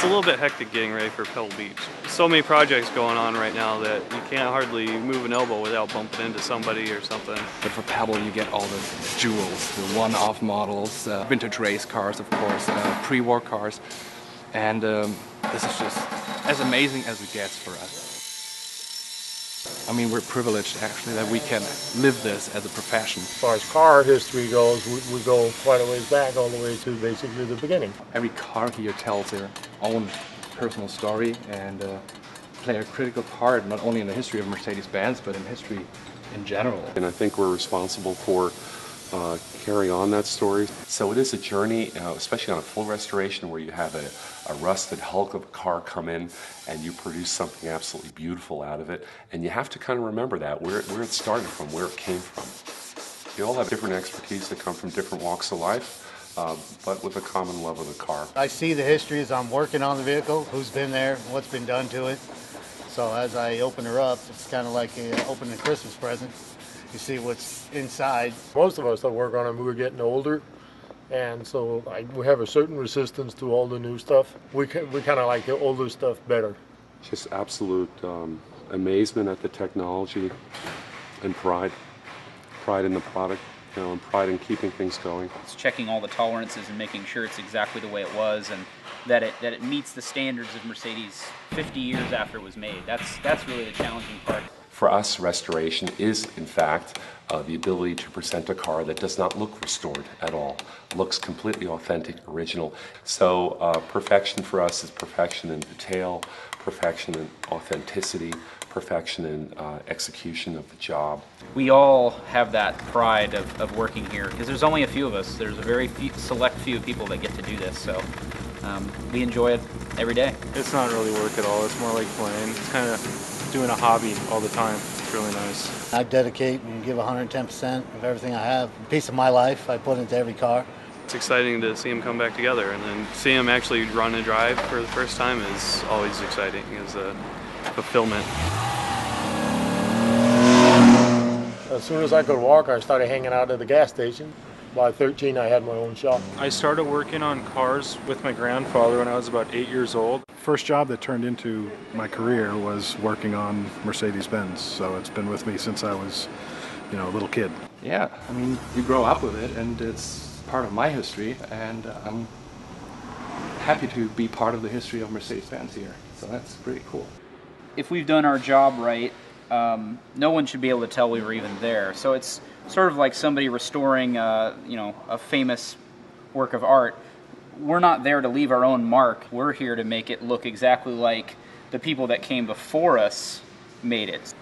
a little bit hectic getting ready for Pebble Beach. So many projects going on right now that you can't hardly move an elbow without bumping into somebody or something. But for Pebble you get all the jewels, the one-off models, vintage race cars of course, pre-war cars, and this is just as amazing as it gets for us. I mean, we're privileged actually that we can live this as a profession. As far as car history goes, we go quite a ways back, all the way to basically the beginning. Every car here tells their own personal story and play a critical part not only in the history of Mercedes-Benz but in history in general. And I think we're responsible for carrying on that story. So it is a journey, especially on a full restoration where you have a rusted hulk of a car come in and you produce something absolutely beautiful out of it. And you have to kind of remember that, where it started from, where it came from. You all have different expertise that come from different walks of life, but with a common love of the car. I see the history as I'm working on the vehicle, who's been there, what's been done to it. So as I open her up, it's kind of like opening a Christmas present. You see what's inside. Most of us that work on them, we're getting older, and so we have a certain resistance to all the new stuff. We kind of like the older stuff better. Just absolute amazement at the technology and pride in the product, and pride in keeping things going. It's checking all the tolerances and making sure it's exactly the way it was, and that it meets the standards of Mercedes 50 years after it was made. That's really the challenging part. For us, restoration is, in fact, the ability to present a car that does not look restored at all, looks completely authentic, original. So perfection for us is perfection in detail, perfection in authenticity, perfection in execution of the job. We all have that pride of working here, because there's only a few of us. There's a very select few people that get to do this, so we enjoy it every day. It's not really work at all, it's more like playing. It's kind of doing a hobby all the time. It's really nice. I dedicate and give 110% of everything I have. A piece of my life I put into every car. It's exciting to see them come back together, and then see them actually run and drive for the first time is always exciting, is a fulfillment. As soon as I could walk, I started hanging out at the gas station. By 13, I had my own shop. I started working on cars with my grandfather when I was about 8 years old. First job that turned into my career was working on Mercedes-Benz, so it's been with me since I was, a little kid. Yeah, I mean, you grow up with it and it's part of my history, and I'm happy to be part of the history of Mercedes-Benz here, so that's pretty cool. If we've done our job right, no one should be able to tell we were even there. So it's sort of like somebody restoring, a famous work of art. We're not there to leave our own mark. We're here to make it look exactly like the people that came before us made it.